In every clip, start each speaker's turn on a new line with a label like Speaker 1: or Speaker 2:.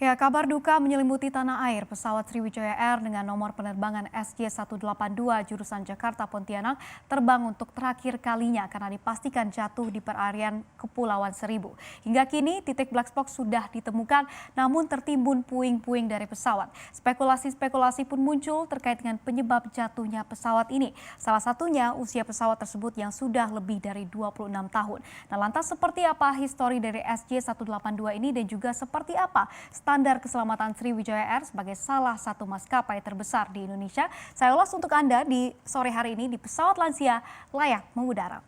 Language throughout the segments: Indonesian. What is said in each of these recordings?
Speaker 1: Ya, kabar duka menyelimuti tanah air. Pesawat Sriwijaya Air dengan nomor penerbangan SJ182 jurusan Jakarta Pontianak terbang untuk terakhir kalinya karena dipastikan jatuh di perairan Kepulauan Seribu. Hingga kini titik black box sudah ditemukan namun tertimbun puing-puing dari pesawat. Spekulasi-spekulasi pun muncul terkait dengan penyebab jatuhnya pesawat ini. Salah satunya usia pesawat tersebut yang sudah lebih dari 26 tahun. Nah, lantas seperti apa histori dari SJ182 ini dan juga seperti apa standar keselamatan Sriwijaya Air sebagai salah satu maskapai terbesar di Indonesia. Saya ulas untuk Anda di sore hari ini di pesawat lansia layak mengudara.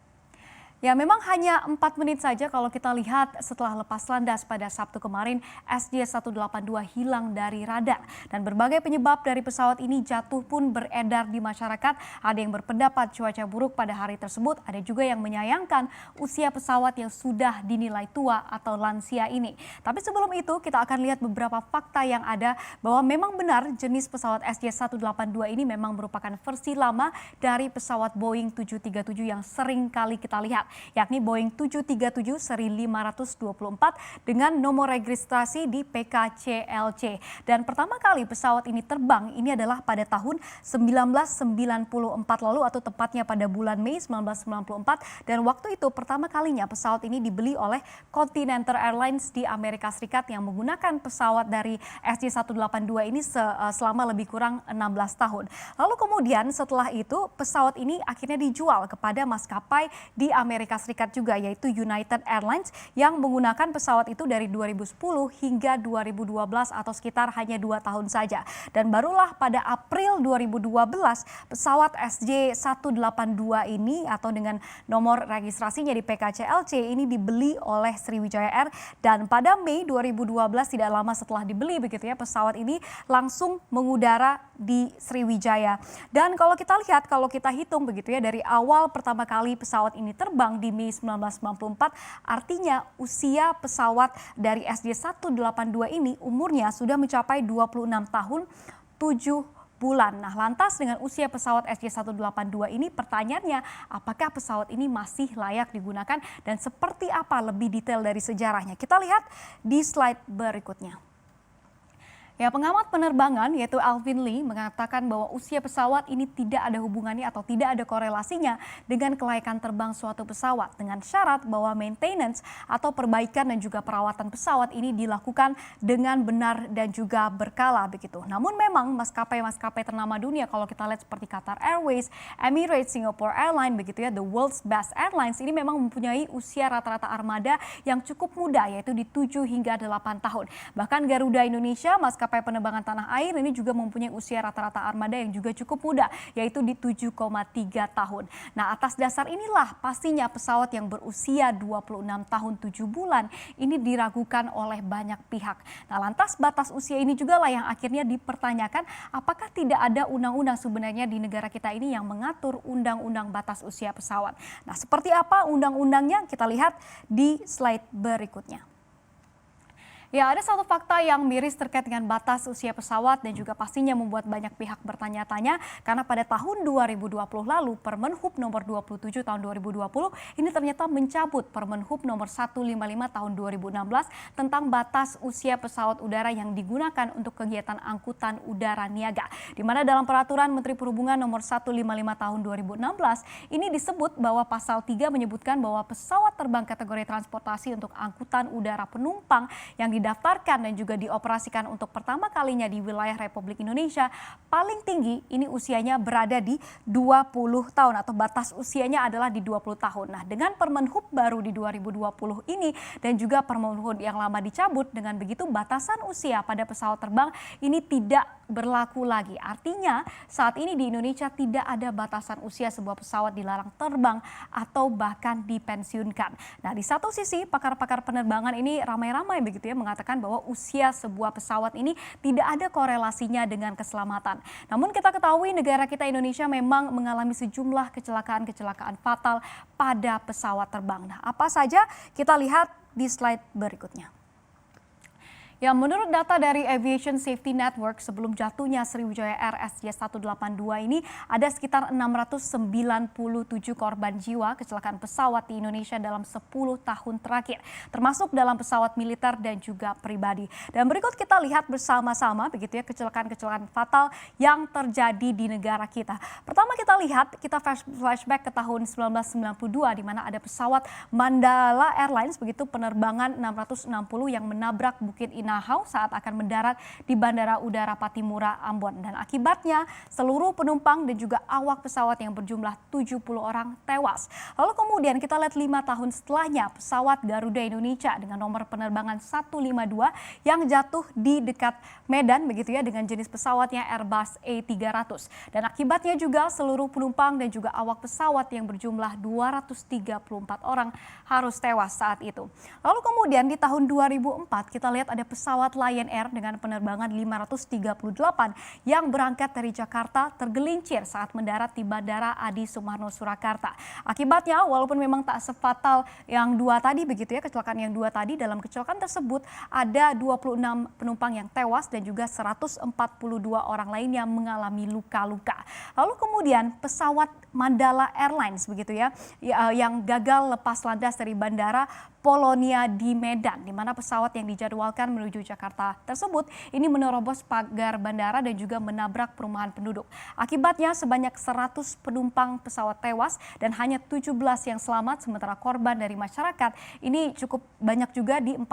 Speaker 1: Ya, memang hanya 4 menit saja kalau kita lihat setelah lepas landas pada Sabtu kemarin, SJ182 hilang dari radar. Dan berbagai penyebab dari pesawat ini jatuh pun beredar di masyarakat. Ada yang berpendapat cuaca buruk pada hari tersebut, ada juga yang menyayangkan usia pesawat yang sudah dinilai tua atau lansia ini. Tapi sebelum itu kita akan lihat beberapa fakta yang ada bahwa memang benar jenis pesawat SJ182 ini memang merupakan versi lama dari pesawat Boeing 737 yang sering kali kita lihat, yakni Boeing 737 seri 524 dengan nomor registrasi di PKCLC. Dan pertama kali pesawat ini terbang ini adalah pada tahun 1994 lalu atau tepatnya pada bulan Mei 1994, dan waktu itu pertama kalinya pesawat ini dibeli oleh Continental Airlines di Amerika Serikat yang menggunakan pesawat dari SJ182 ini selama lebih kurang 16 tahun. Lalu kemudian setelah itu pesawat ini akhirnya dijual kepada maskapai di Amerika Serikat juga, yaitu United Airlines yang menggunakan pesawat itu dari 2010 hingga 2012 atau sekitar hanya 2 tahun saja. Dan barulah pada April 2012 pesawat SJ182 ini atau dengan nomor registrasinya di PKCLC ini dibeli oleh Sriwijaya Air, dan pada Mei 2012 tidak lama setelah dibeli begitu ya, pesawat ini langsung mengudara di Sriwijaya. Dan kalau kita lihat, kalau kita hitung begitu ya, dari awal pertama kali pesawat ini terbang di Mei 1994, artinya usia pesawat dari SJ182 ini umurnya sudah mencapai 26 tahun 7 bulan. Nah, lantas dengan usia pesawat SJ182 ini pertanyaannya, apakah pesawat ini masih layak digunakan dan seperti apa lebih detail dari sejarahnya? Kita lihat di slide berikutnya. Ya, pengamat penerbangan yaitu Alvin Lee mengatakan bahwa usia pesawat ini tidak ada hubungannya atau tidak ada korelasinya dengan kelayakan terbang suatu pesawat, dengan syarat bahwa maintenance atau perbaikan dan juga perawatan pesawat ini dilakukan dengan benar dan juga berkala begitu. Namun memang maskapai-maskapai ternama dunia kalau kita lihat seperti Qatar Airways, Emirates, Singapore Airlines begitu ya, the world's best airlines ini memang mempunyai usia rata-rata armada yang cukup muda, yaitu di 7 hingga 8 tahun. Bahkan Garuda Indonesia, maskapai penerbangan tanah air ini juga mempunyai usia rata-rata armada yang juga cukup muda, yaitu di 7,3 tahun. Nah, atas dasar inilah pastinya pesawat yang berusia 26 tahun 7 bulan ini diragukan oleh banyak pihak. Nah, lantas batas usia ini juga lah yang akhirnya dipertanyakan, apakah tidak ada undang-undang sebenarnya di negara kita ini yang mengatur undang-undang batas usia pesawat. Nah, seperti apa undang-undangnya kita lihat di slide berikutnya. Ya, ada satu fakta yang miris terkait dengan batas usia pesawat dan juga pastinya membuat banyak pihak bertanya-tanya karena pada tahun 2020 lalu Permenhub nomor 27 tahun 2020 ini ternyata mencabut Permenhub nomor 155 tahun 2016 tentang batas usia pesawat udara yang digunakan untuk kegiatan angkutan udara niaga. Di mana dalam peraturan Menteri Perhubungan nomor 155 tahun 2016 ini disebut bahwa pasal 3 menyebutkan bahwa pesawat terbang kategori transportasi untuk angkutan udara penumpang yang didaftarkan dan juga dioperasikan untuk pertama kalinya di wilayah Republik Indonesia paling tinggi ini usianya berada di 20 tahun atau batas usianya adalah di 20 tahun. Nah, dengan Permenhub baru di 2020 ini dan juga Permenhub yang lama dicabut, dengan begitu batasan usia pada pesawat terbang ini tidak berlaku lagi. Artinya saat ini di Indonesia tidak ada batasan usia sebuah pesawat dilarang terbang atau bahkan dipensiunkan. Nah, di satu sisi pakar-pakar penerbangan ini ramai-ramai begitu ya mengatakan bahwa usia sebuah pesawat ini tidak ada korelasinya dengan keselamatan. Namun kita ketahui negara kita Indonesia memang mengalami sejumlah kecelakaan-kecelakaan fatal pada pesawat terbang. Nah, apa saja kita lihat di slide berikutnya. Ya, menurut data dari Aviation Safety Network, sebelum jatuhnya Sriwijaya Air SJ182 ini ada sekitar 697 korban jiwa kecelakaan pesawat di Indonesia dalam 10 tahun terakhir, termasuk dalam pesawat militer dan juga pribadi. Dan berikut kita lihat bersama-sama begitu ya kecelakaan-kecelakaan fatal yang terjadi di negara kita. Pertama kita flashback ke tahun 1992 di mana ada pesawat Mandala Airlines begitu penerbangan 660 yang menabrak Bukit Inahau saat akan mendarat di Bandara Udara Patimura, Ambon. Dan akibatnya seluruh penumpang dan juga awak pesawat yang berjumlah 70 orang tewas. Lalu kemudian kita lihat 5 tahun setelahnya pesawat Garuda Indonesia dengan nomor penerbangan 152 yang jatuh di dekat Medan begitu ya dengan jenis pesawatnya Airbus A300. Dan akibatnya juga seluruh penumpang dan juga awak pesawat yang berjumlah 234 orang harus tewas saat itu. Lalu kemudian di tahun 2004 kita lihat ada pesawat Lion Air dengan penerbangan 538 yang berangkat dari Jakarta tergelincir saat mendarat di Bandara Adi Sumarmo Surakarta. Akibatnya walaupun memang tak sefatal yang dua tadi begitu ya kecelakaan yang dua tadi, dalam kecelakaan tersebut ada 26 penumpang yang tewas dan juga 142 orang lain yang mengalami luka-luka. Lalu kemudian pesawat Mandala Airlines begitu ya yang gagal lepas landas dari Bandara Polonia di Medan, di mana pesawat yang dijadwalkan menuju Jakarta tersebut ini menerobos pagar bandara dan juga menabrak perumahan penduduk. Akibatnya sebanyak 100 penumpang pesawat tewas dan hanya 17 yang selamat, sementara korban dari masyarakat ini cukup banyak juga di 41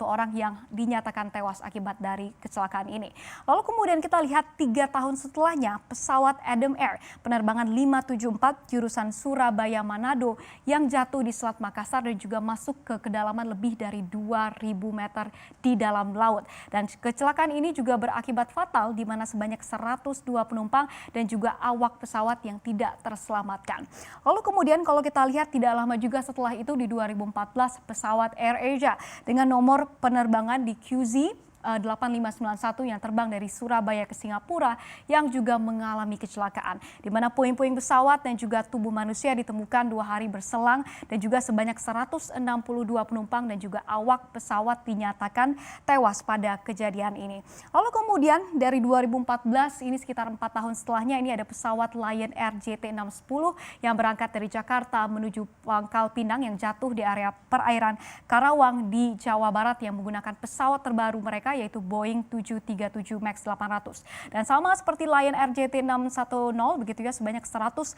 Speaker 1: orang yang dinyatakan tewas akibat dari kecelakaan ini. Lalu kemudian kita lihat 3 tahun setelahnya pesawat Adam Air penerbangan 574 jurusan Surabaya Manado yang jatuh di Selat Makassar dan juga masuk ke kedalaman lebih dari 2.000 meter di dalam laut. Dan kecelakaan ini juga berakibat fatal di mana sebanyak 102 penumpang dan juga awak pesawat yang tidak terselamatkan. Lalu kemudian kalau kita lihat tidak lama juga setelah itu di 2014 pesawat AirAsia dengan nomor penerbangan di QZ 8591 yang terbang dari Surabaya ke Singapura yang juga mengalami kecelakaan, di mana puing-puing pesawat dan juga tubuh manusia ditemukan 2 hari berselang dan juga sebanyak 162 penumpang dan juga awak pesawat dinyatakan tewas pada kejadian ini. Lalu kemudian dari 2014 ini sekitar 4 tahun setelahnya ini ada pesawat Lion Air JT610 yang berangkat dari Jakarta menuju Pangkal Pinang yang jatuh di area perairan Karawang di Jawa Barat yang menggunakan pesawat terbaru mereka yaitu Boeing 737 MAX 800. Dan sama seperti Lion Air JT610 begitu ya sebanyak 189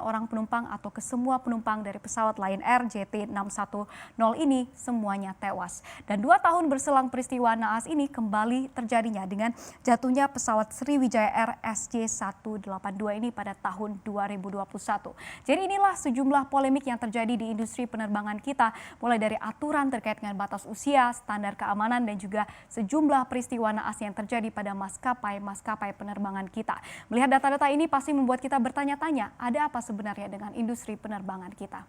Speaker 1: orang penumpang atau kesemua penumpang dari pesawat Lion Air JT610 ini semuanya tewas. Dan 2 tahun berselang peristiwa naas ini kembali terjadinya dengan jatuhnya pesawat Sriwijaya Air SJ182 ini pada tahun 2021. Jadi inilah sejumlah polemik yang terjadi di industri penerbangan kita, mulai dari aturan terkait dengan batas usia, standar keamanan dan juga sejumlah peristiwa naas yang terjadi pada maskapai penerbangan kita. Melihat data-data ini pasti membuat kita bertanya-tanya, ada apa sebenarnya dengan industri penerbangan kita?